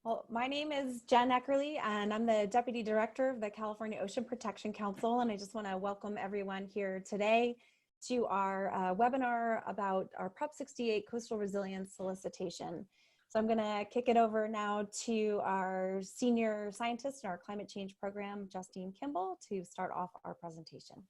Well, my name is Jen Eckerly, and I'm the Deputy Director of the California Ocean Protection Council, and I just want to welcome everyone here today to our webinar about our Prop 68 Coastal Resilience Solicitation. So I'm going to kick it over now to our Senior Scientist in our Climate Change Program, Justine Kimball, to start off our presentation.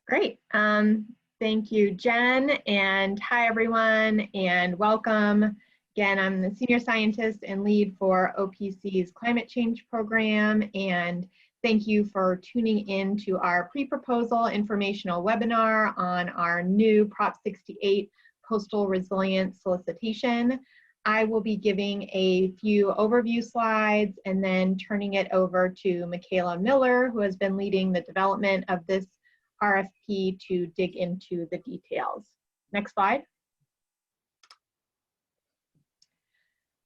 Great. Thank you, Jen, and hi everyone, and welcome. Again, I'm the Senior Scientist and Lead for OPC's Climate Change Program, and thank you for tuning in to our pre-proposal informational webinar on our new Prop 68 Coastal Resilience Solicitation. I will be giving a few overview slides and then turning it over to Michaela Miller, who has been leading the development of this RFP to dig into the details. Next slide.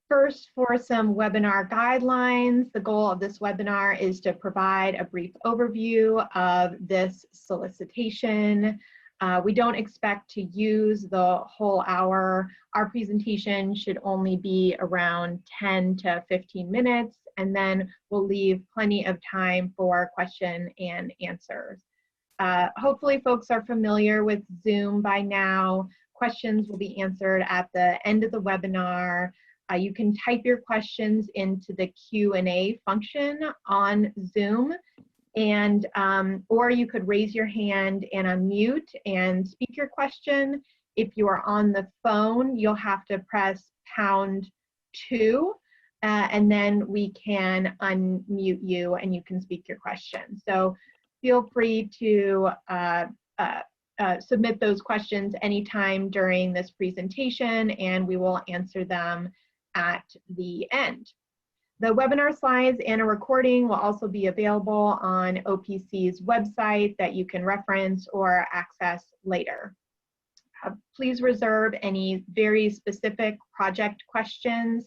First, for some webinar guidelines, the goal of this webinar is to provide a brief overview of this solicitation. We don't expect to use the whole hour. Our presentation should only be around 10 to 15 minutes, and then we'll leave plenty of time for question and answers. Hopefully folks are familiar with Zoom by now. Questions will be answered at the end of the webinar. You can type your questions into the Q&A function on Zoom, and or you could raise your hand and unmute and speak your question. If you are on the phone, you'll have to press #2, and then we can unmute you and you can speak your question. So feel free to submit those questions anytime during this presentation, and we will answer them at the end. The webinar slides and a recording will also be available on OPC's website that you can reference or access later. Please reserve any very specific project questions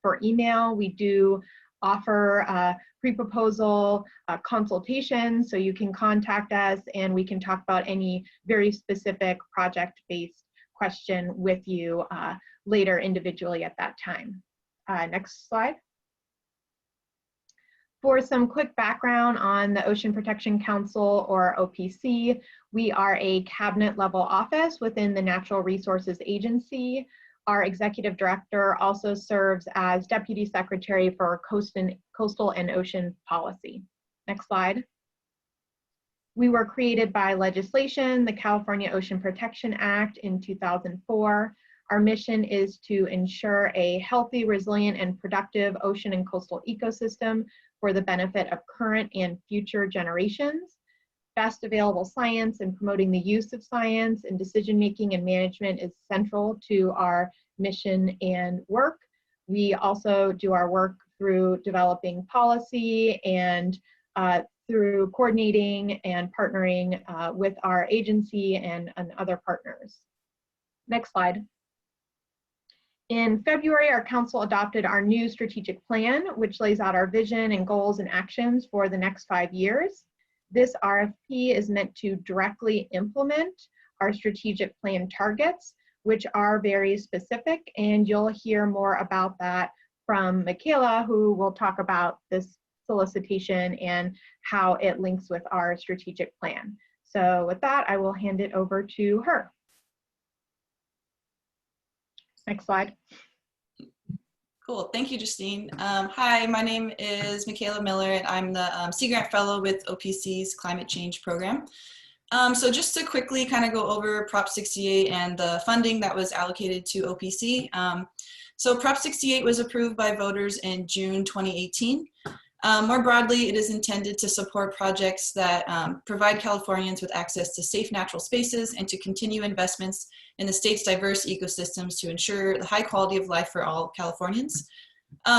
for email. We do offer pre-proposal consultation, so you can contact us and we can talk about any very specific project-based question with you later individually at that time. Next slide. For some quick background on the Ocean Protection Council, or OPC, we are a cabinet level office within the Natural Resources Agency. Our executive director also serves as Deputy Secretary for Coastal and Ocean Policy. Next slide. We were created by legislation, the California Ocean Protection Act in 2004. Our mission is to ensure a healthy, resilient, and productive ocean and coastal ecosystem for the benefit of current and future generations. Best available science and promoting the use of science and decision-making and management is central to our mission and work. We also do our work through developing policy and through coordinating and partnering with our agency and other partners. Next slide. In February, our council adopted our new strategic plan, which lays out our vision and goals and actions for the next 5 years. This RFP is meant to directly implement our strategic plan targets, which are very specific, and you'll hear more about that from Michaela, who will talk about this solicitation and how it links with our strategic plan. So with that, I will hand it over to her. Next slide. Cool, thank you, Justine. Hi, my name is Michaela Miller, and I'm the Sea Grant Fellow with OPC's Climate Change Program. So just to quickly kind of go over Prop 68 and the funding that was allocated to OPC. So Prop 68 was approved by voters in June 2018. More broadly, it is intended to support projects that provide Californians with access to safe natural spaces and to continue investments in the state's diverse ecosystems to ensure the high quality of life for all Californians.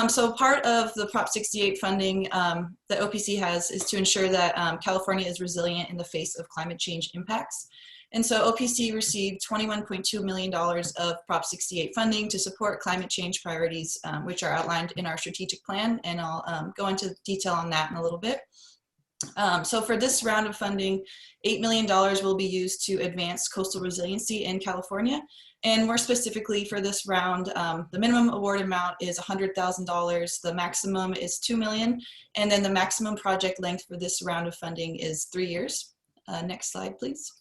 So part of the Prop 68 funding that OPC has is to ensure that California is resilient in the face of climate change impacts. And so OPC received $21.2 million of Prop 68 funding to support climate change priorities, which are outlined in our strategic plan, and I'll go into detail on that in a little bit. So for this round of funding, $8 million will be used to advance coastal resiliency in California. And more specifically for this round, the minimum award amount is $100,000, the maximum is $2 million, and then the maximum project length for this round of funding is 3 years. Next slide, please.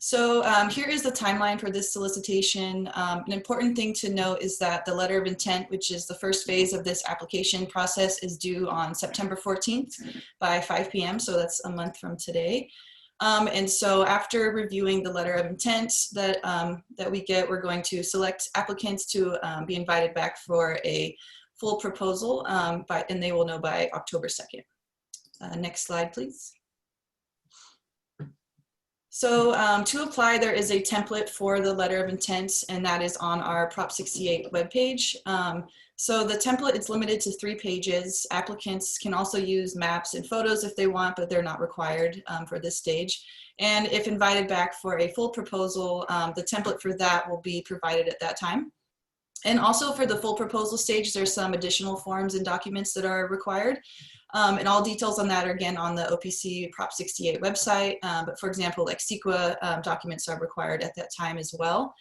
So here is the timeline for this solicitation. An important thing to note is that the letter of intent, which is the first phase of this application process, is due on September 14th by 5 p.m. So that's a month from today. And so after reviewing the letter of intent that we get, we're going to select applicants to be invited back for a full proposal, and they will know by October 2nd. Next slide, please. So to apply, there is a template for the letter of intent, and that is on our Prop 68 webpage. So the template is limited to 3 pages. Applicants can also use maps and photos if they want, but they're not required for this stage. And if invited back for a full proposal, the template for that will be provided at that time. And also for the full proposal stage, there's some additional forms and documents that are required. And all details on that are again on the OPC Prop 68 website. But for example, like CEQA documents are required at that time as well.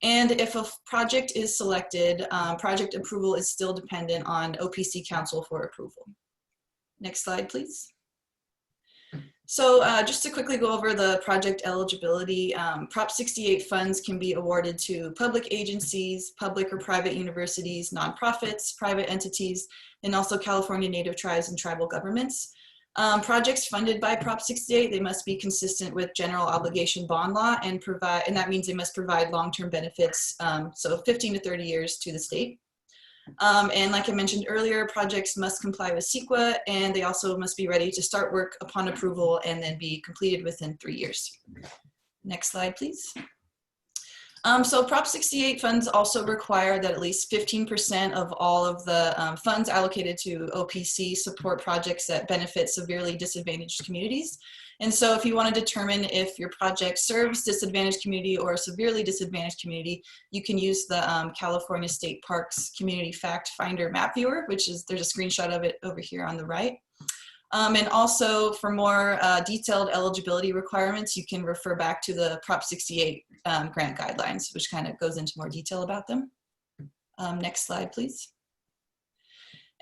And if a project is selected, project approval is still dependent on OPC Council for approval. Next slide, please. So just to quickly go over the project eligibility, Prop 68 funds can be awarded to public agencies, public or private universities, nonprofits, private entities, and also California Native tribes and tribal governments. Projects funded by Prop 68, they must be consistent with general obligation bond law and that means they must provide long-term benefits, so 15 to 30 years to the state. And like I mentioned earlier, projects must comply with CEQA, and they also must be ready to start work upon approval and then be completed within 3 years. Next slide, please. So Prop 68 funds also require that at least 15% of all of the funds allocated to OPC support projects that benefit severely disadvantaged communities. And so if you want to determine if your project serves disadvantaged community or a severely disadvantaged community, you can use the California State Parks Community Fact Finder Map Viewer, which is, there's a screenshot of it over here on the right. And also for more detailed eligibility requirements, you can refer back to the Prop 68 grant guidelines, which kind of goes into more detail about them. Next slide, please.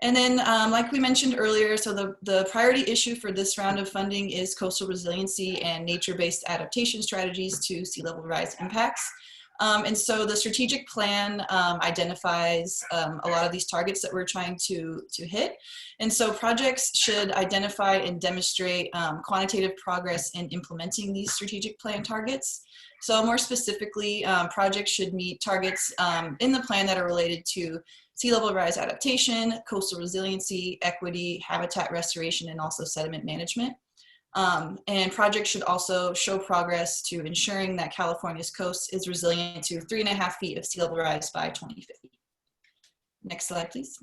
And then, like we mentioned earlier, so the priority issue for this round of funding is coastal resiliency and nature-based adaptation strategies to sea level rise impacts. And so the strategic plan identifies a lot of these targets that we're trying to hit. And so projects should identify and demonstrate quantitative progress in implementing these strategic plan targets. So more specifically, projects should meet targets in the plan that are related to sea level rise adaptation, coastal resiliency, equity, habitat restoration, and also sediment management. And projects should also show progress to ensuring that California's coast is resilient to 3.5 feet of sea level rise by 2050. Next slide, please.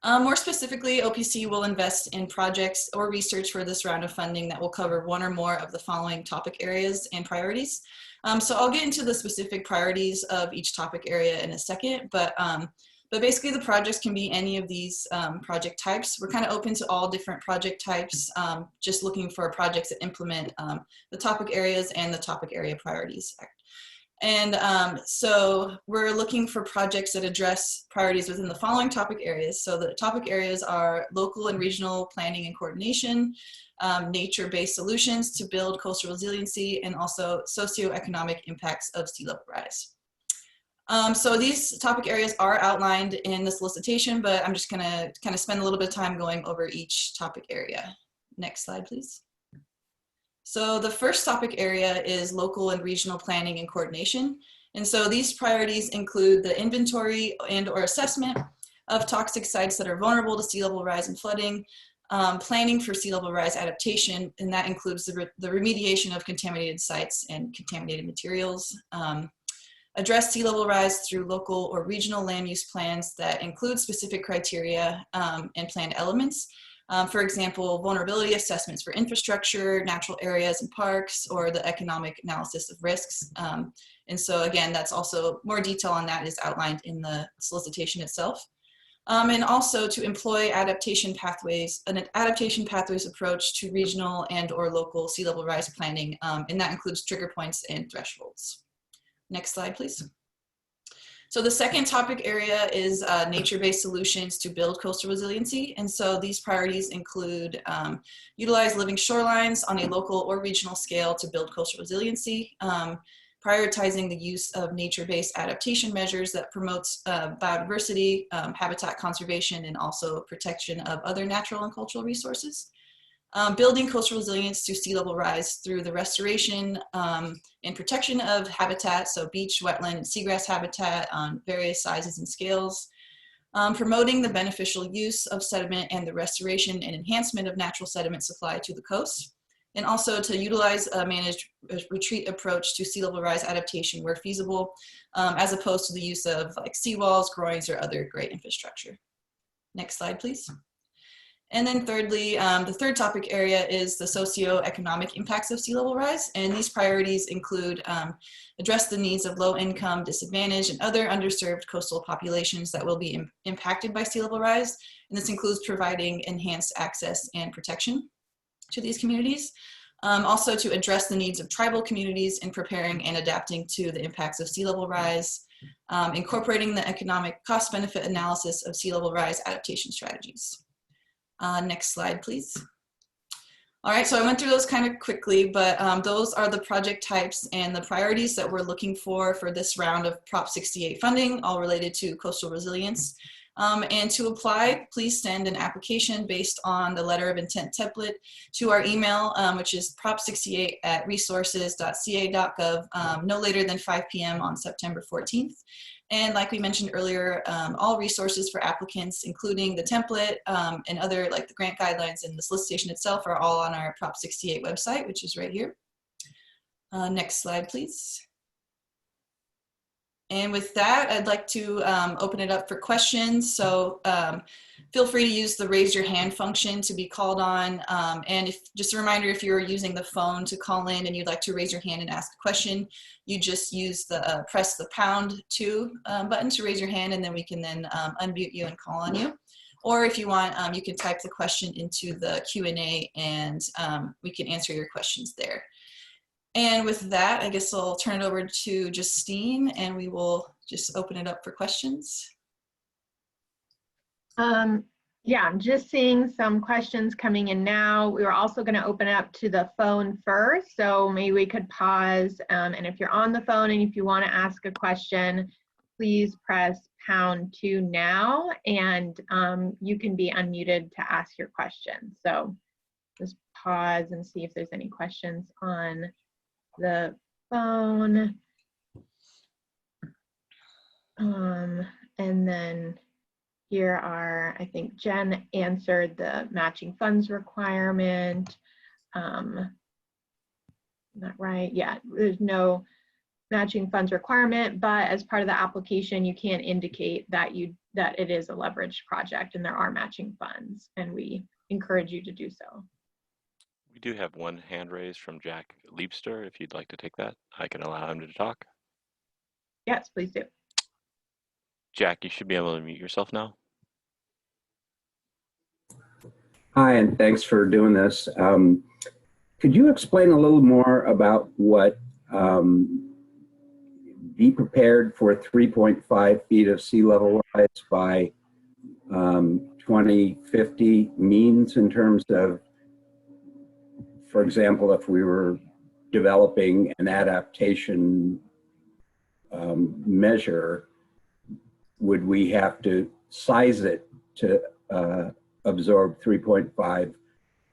More specifically, OPC will invest in projects or research for this round of funding that will cover one or more of the following topic areas and priorities. So I'll get into the specific priorities of each topic area in a second, but basically the projects can be any of these project types. We're kind of open to all different project types, just looking for projects that implement the topic areas and the topic area priorities. And so we're looking for projects that address priorities within the following topic areas. So the topic areas are local and regional planning and coordination, nature-based solutions to build coastal resiliency, and also socioeconomic impacts of sea level rise. So these topic areas are outlined in the solicitation, but I'm just gonna kind of spend a little bit of time going over each topic area. Next slide, please. So the first topic area is local and regional planning and coordination. And so these priorities include the inventory and or assessment of toxic sites that are vulnerable to sea level rise and flooding, planning for sea level rise adaptation, and that includes the remediation of contaminated sites and contaminated materials. Address sea level rise through local or regional land use plans that include specific criteria and planned elements. For example, vulnerability assessments for infrastructure, natural areas and parks, or the economic analysis of risks. And so again, that's also more detail on that is outlined in the solicitation itself. and also to employ adaptation pathways, an adaptation pathways approach to regional and or local sea level rise planning, and that includes trigger points and thresholds. Next slide, please. So the second topic area is nature-based solutions to build coastal resiliency. And so these priorities include utilize living shorelines on a local or regional scale to build coastal resiliency, prioritizing the use of nature-based adaptation measures that promotes biodiversity, habitat conservation, and also protection of other natural and cultural resources. Building coastal resilience to sea level rise through the restoration and protection of habitat, so beach, wetland, and seagrass habitat on various sizes and scales. Promoting the beneficial use of sediment and the restoration and enhancement of natural sediment supply to the coast. And also to utilize a managed retreat approach to sea level rise adaptation where feasible, as opposed to the use of like seawalls, groins, or other gray infrastructure. Next slide, please. And then thirdly, the third topic area is the socioeconomic impacts of sea level rise. And these priorities include address the needs of low income, disadvantaged, and other underserved coastal populations that will be impacted by sea level rise. And this includes providing enhanced access and protection to these communities. Also to address the needs of tribal communities in preparing and adapting to the impacts of sea level rise, incorporating the economic cost benefit analysis of sea level rise adaptation strategies. Next slide, please. All right, so I went through those kind of quickly, but those are the project types and the priorities that we're looking for this round of Prop 68 funding, all related to coastal resilience. And to apply, please send an application based on the letter of intent template to our email, which is prop68@resources.ca.gov, no later than 5 p.m. on September 14th. And like we mentioned earlier, all resources for applicants, including the template and other like the grant guidelines and the solicitation itself are all on our Prop 68 website, which is right here. Next slide, please. And with that, I'd like to open it up for questions. So feel free to use the raise your hand function to be called on. And just a reminder, if you're using the phone to call in and you'd like to raise your hand and ask a question, you just use the press the #2 button to raise your hand, and then we can then unmute you and call on you. Or if you want, you can type the question into the Q&A and we can answer your questions there. And with that, I guess I'll turn it over to Justine and we will just open it up for questions. Yeah, I'm just seeing some questions coming in now. We were also going to open up to the phone first, so maybe we could pause. And if you're on the phone and if you want to ask a question, please press #2 now, and you can be unmuted to ask your question. So just pause and see if there's any questions on the phone. And then here are, I think Jen answered the matching funds requirement. Not right, yeah, there's no matching funds requirement, but as part of the application, you can indicate that it is a leveraged project and there are matching funds, and we encourage you to do so. We do have one hand raised from Jack Leapster. If you'd like to take that, I can allow him to talk. Yes, please do. Jack, you should be able to mute yourself now. Hi, and thanks for doing this. Could you explain a little more about what be prepared for 3.5 feet of sea level rise by 2050 means in terms of, for example, if we were developing an adaptation measure, would we have to size it to absorb 3.5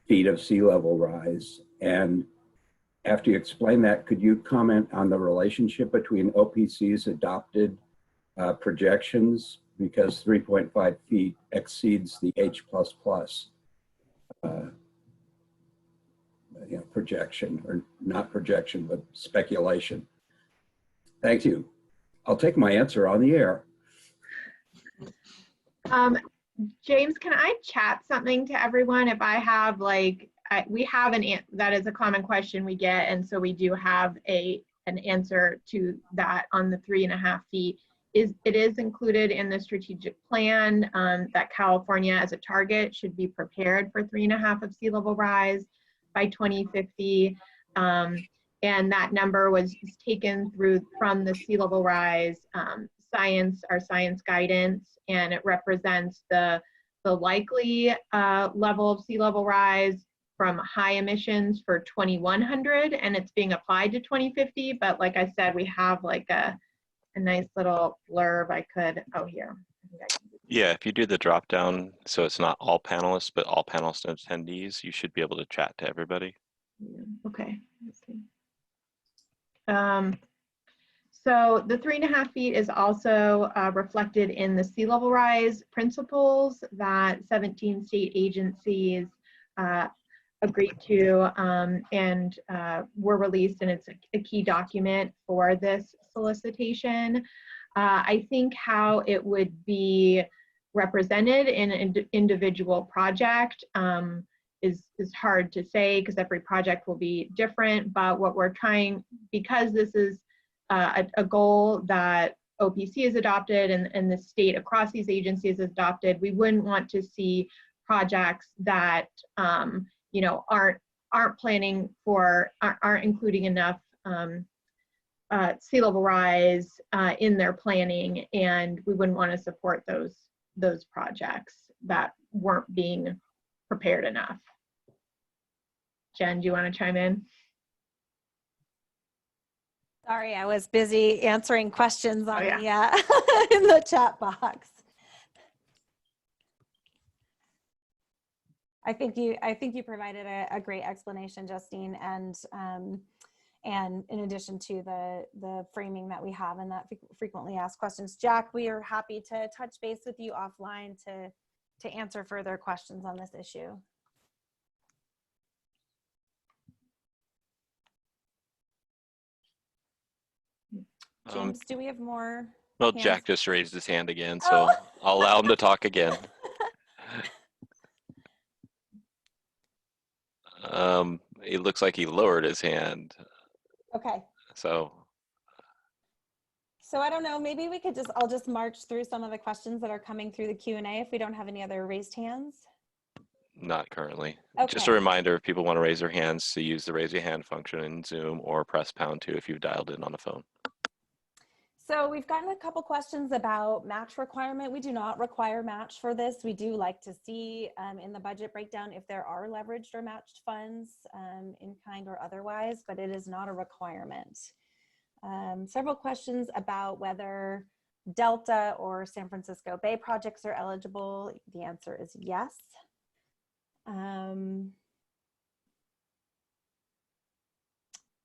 feet of sea level rise? And after you explain that, could you comment on the relationship between OPC's adopted projections, because 3.5 feet exceeds the H++ projection, or not projection, but speculation? Thank you. I'll take my answer on the air. James, can I chat something to everyone? If I have we have that is a common question we get, and so we do have an answer to that on the 3.5 feet. it is included in the strategic plan that California as a target should be prepared for 3.5 of sea level rise by 2050. And that number was taken from the sea level rise our science guidance, and it represents the likely level of sea level rise from high emissions for 2100, and it's being applied to 2050. But like I said, we have like a nice little blurb here. Yeah, if you do the drop down, so it's not all panelists, but all panelist attendees, you should be able to chat to everybody. Yeah, okay, let's see. So the 3.5 feet is also reflected in the sea level rise principles that 17 state agencies agreed to and were released, and it's a key document for this solicitation. I think how it would be represented in an individual project is hard to say, because every project will be different. But what we're trying, because this is a goal that OPC has adopted and the state across these agencies has adopted, we wouldn't want to see projects that you know, aren't planning for, aren't including enough sea level rise in their planning, and we wouldn't want to support those projects that weren't being prepared enough. Jen, do you want to chime in? Sorry, I was busy answering questions on yeah. the in the chat box. I think you provided a great explanation, Justine, and in addition to the framing that we have and that frequently asked questions. Jack, we are happy to touch base with you offline to answer further questions on this issue. James, do we have more? Well, hands? Jack just raised his hand again, so I'll allow him to talk again. It looks like he lowered his hand. Okay. So I don't know, maybe we could I'll just march through some of the questions that are coming through the Q&A if we don't have any other raised hands. not currently. Okay. Just a reminder, if people want to raise their hands, to use the raise your hand function in Zoom, or press #2 if you've dialed in on a phone. So we've gotten a couple questions about match requirement. We do not require match for this. We do like to see in the budget breakdown if there are leveraged or matched funds in kind or otherwise, but it is not a requirement. Several questions about whether Delta or San Francisco Bay projects are eligible. The answer is yes.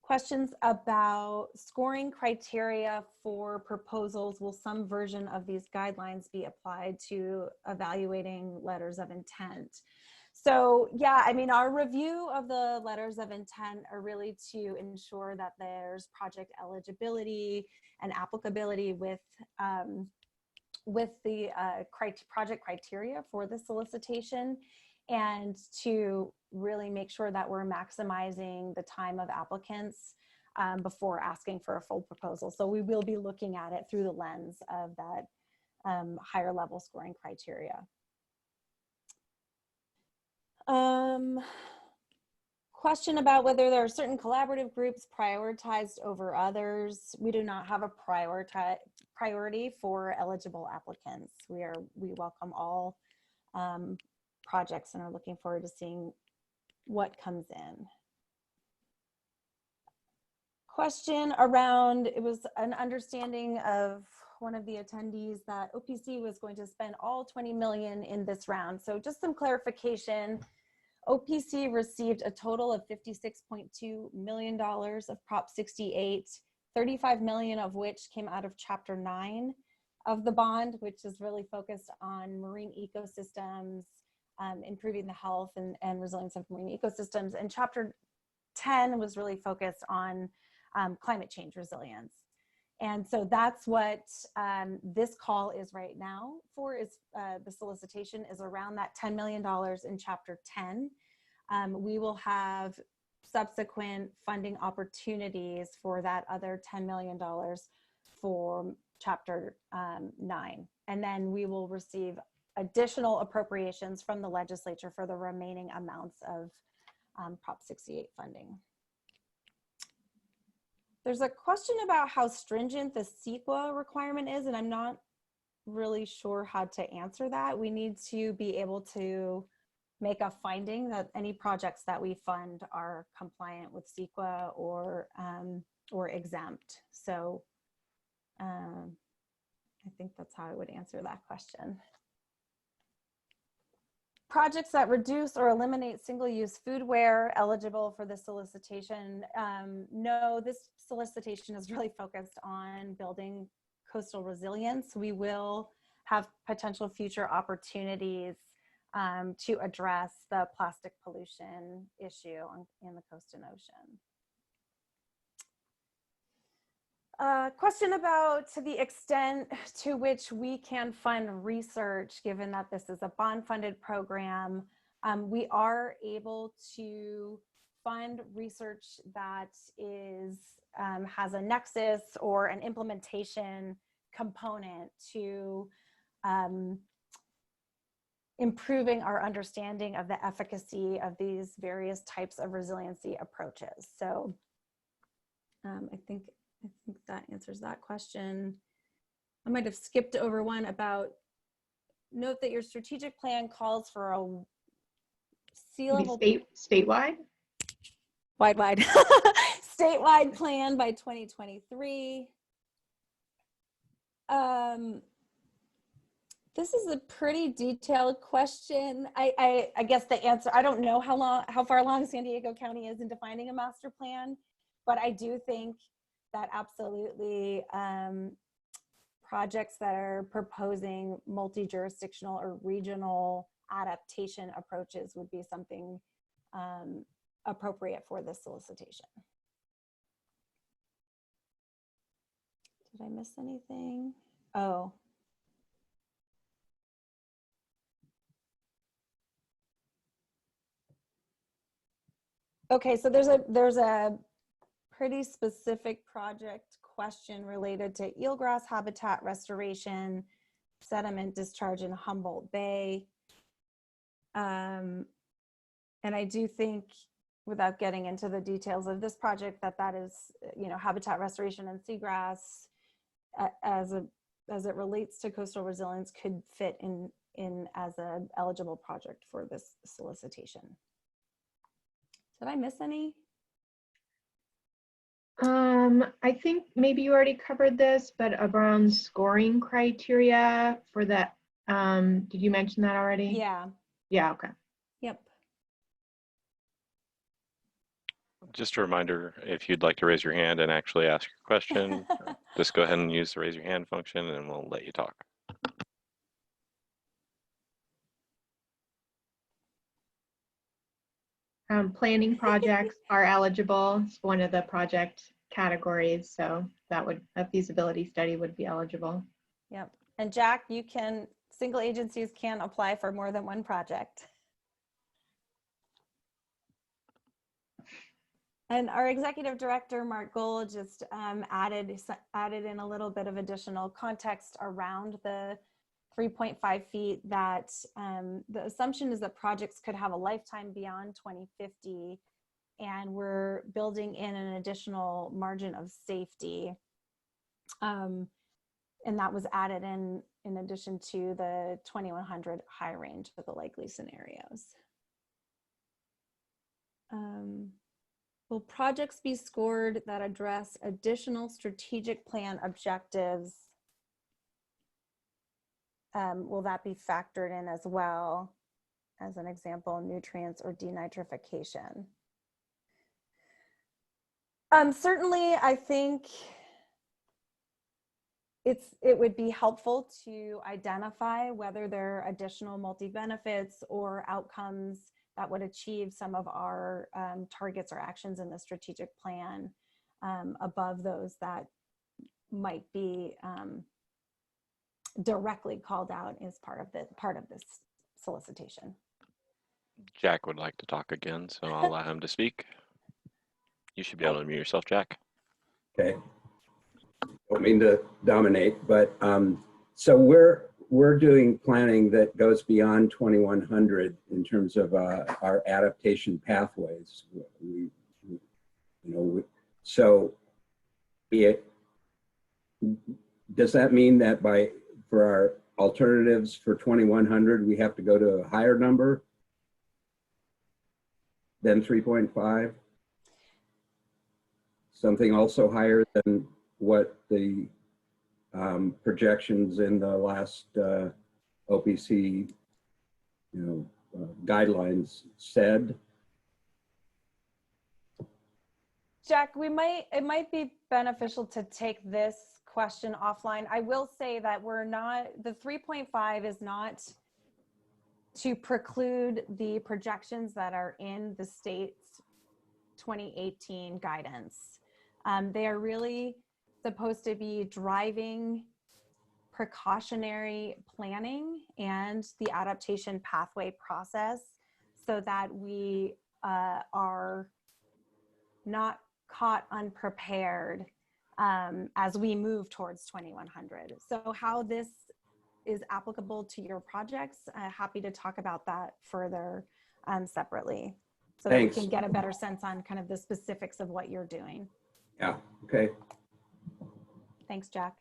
Questions about scoring criteria for proposals. Will some version of these guidelines be applied to evaluating letters of intent? So yeah, I mean, our review of the letters of intent are really to ensure that there's project eligibility and applicability with the project criteria for the solicitation, and to really make sure that we're maximizing the time of applicants before asking for a full proposal. So we will be looking at it through the lens of that higher level scoring criteria. Question about whether there are certain collaborative groups prioritized over others. We do not have a priority for eligible applicants. We welcome all projects and are looking forward to seeing what comes in. Question around, it was an understanding of one of the attendees that OPC was going to spend all 20 million in this round. So just some clarification. OPC received a total of $56.2 million of Prop 68, 35 million of which came out of Chapter 9 of the bond, which is really focused on marine ecosystems, improving the health and resilience of marine ecosystems. And Chapter 10 was really focused on climate change resilience. And so that's what this call is right now for, is the solicitation is around that $10 million in Chapter 10. We will have subsequent funding opportunities for that other $10 million for Chapter 9. And then we will receive additional appropriations from the legislature for the remaining amounts of Prop 68 funding. There's a question about how stringent the CEQA requirement is, and I'm not really sure how to answer that. We need to be able to make a finding that any projects that we fund are compliant with CEQA or exempt. So I think that's how I would answer that question. Projects that reduce or eliminate single-use foodware eligible for the solicitation. No, this solicitation is really focused on building coastal resilience. We will have potential future opportunities to address the plastic pollution issue in the coast and ocean. Question about the extent to which we can fund research, given that this is a bond-funded program. We are able to fund research that is has a nexus or an implementation component to improving our understanding of the efficacy of these various types of resiliency approaches. So I think that answers that question. I might have skipped over one about, note that your strategic plan calls for a sea level statewide? Wide. Statewide plan by 2023. This is a pretty detailed question. I guess the answer, I don't know how far along San Diego County is in defining a master plan, but I do think that absolutely projects that are proposing multi-jurisdictional or regional adaptation approaches would be something appropriate for this solicitation. Did I miss anything? Oh. Okay, so there's a pretty specific project question related to eelgrass habitat restoration, sediment discharge in Humboldt Bay. And I do think, without getting into the details of this project, that is, habitat restoration and seagrass as it relates to coastal resilience could fit in as an eligible project for this solicitation. Did I miss any? I think maybe you already covered this, but around scoring criteria for that, did you mention that already? Yeah. Yeah, okay. Yep. Just a reminder, if you'd like to raise your hand and actually ask your question, just go ahead and use the raise your hand function and we'll let you talk. Planning projects are eligible. It's one of the project categories, so that would, a feasibility study would be eligible. Yep. And Jack, single agencies can apply for more than one project. And our executive director, Mark Gold, just added in a little bit of additional context around the 3.5 feet, that the assumption is that projects could have a lifetime beyond 2050, and we're building in an additional margin of safety. And that was added in addition to the 2100 high range for the likely scenarios. Will projects be scored that address additional strategic plan objectives? Will that be factored in as well? As an example, nutrients or denitrification. Certainly, I think it would be helpful to identify whether there are additional multi-benefits or outcomes that would achieve some of our targets or actions in the strategic plan above those that might be directly called out as part of this solicitation. Jack would like to talk again, so I'll allow him to speak. You should be able to mute yourself, Jack. Okay. don't mean to dominate, but so we're doing planning that goes beyond 2100 in terms of our adaptation pathways. So does that mean that for our alternatives for 2100 we have to go to a higher number than 3.5? Something also higher than what the projections in the last OPC guidelines said? Jack, it might be beneficial to take this question offline. I will say that the 3.5 is not to preclude the projections that are in the state's 2018 guidance. They are really supposed to be driving precautionary planning and the adaptation pathway process so that we are not caught unprepared as we move towards 2100. So how this is applicable to your projects, happy to talk about that further separately so Thanks. that we can get a better sense on kind of the specifics of what you're doing. Yeah, okay. Thanks, Jack.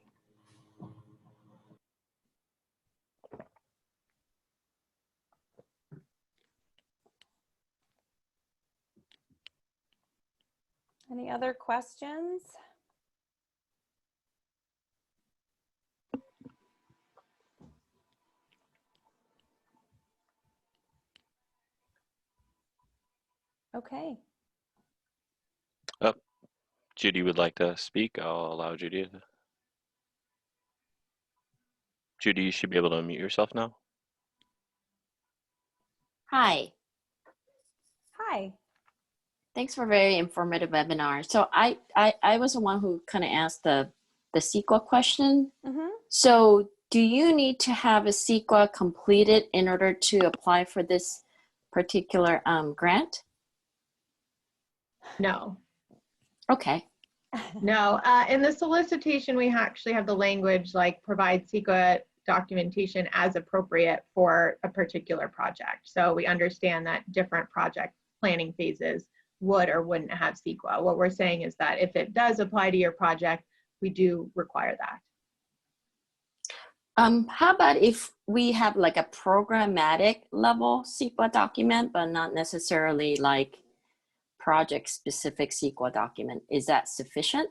Any other questions? Okay. Oh, Judy would like to speak. I'll allow Judy to. Judy, you should be able to unmute yourself now. Hi, Hi. thanks for a very informative webinar. So I was the one who kind of asked the CEQA question. Mm-hmm. So do you need to have a CEQA completed in order to apply for this particular grant? No. Okay. No, in the solicitation, we actually have the language like provide CEQA documentation as appropriate for a particular project. So we understand that different project planning phases would or wouldn't have CEQA. What we're saying is that if it does apply to your project, we do require that. How about if we have like a programmatic level CEQA document, but not necessarily like project specific CEQA document? Is that sufficient?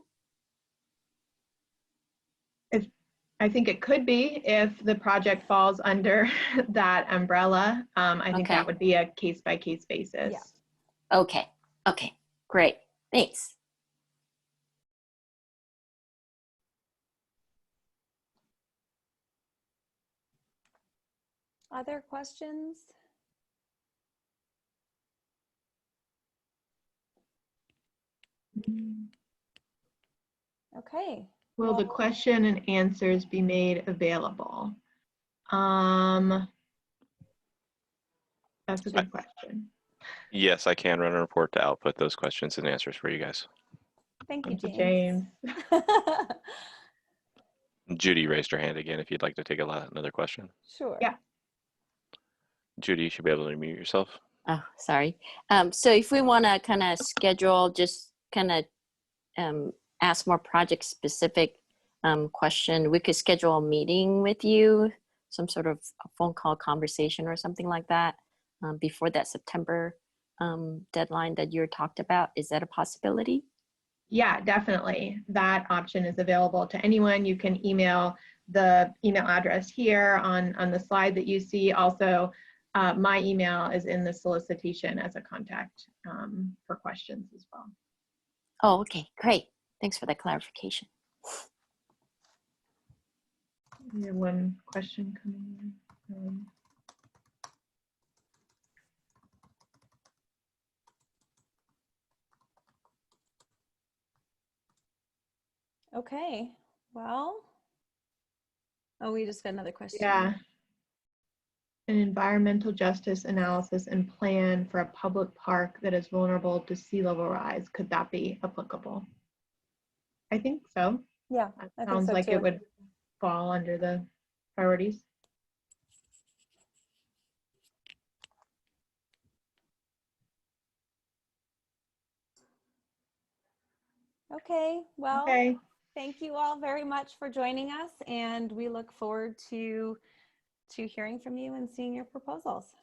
I think it could be if the project falls under that umbrella. I think that would be a case-by-case basis. Yeah. Okay. Okay. Great. Thanks. Other questions? Okay. Will the question and answers be made available? That's a good question. Yes, I can run a report to output those questions and answers for you guys. Thank you, Thank you, James. Judy raised her hand again if you'd like to take another question. Sure. Yeah. Judy, you should be able to mute yourself. Oh, sorry. So if we want to kind of schedule, just kind of ask more project specific question, we could schedule a meeting with you, some sort of a phone call conversation or something like that before that September deadline that you talked about. Is that a possibility? Yeah, definitely. That option is available to anyone. You can email the email address here on the slide that you see. Also, my email is in the solicitation as a contact for questions as well. Oh, okay, great. Thanks for that clarification. We have one question coming in. Okay. Well, oh, we just got another question. Yeah. An environmental justice analysis and plan for a public park that is vulnerable to sea level rise. Could that be applicable? I think so. Yeah, That I think sounds so like too. it would fall under the priorities. Okay, well, Okay. thank you all very much for joining us, and we look forward to hearing from you and seeing your proposals.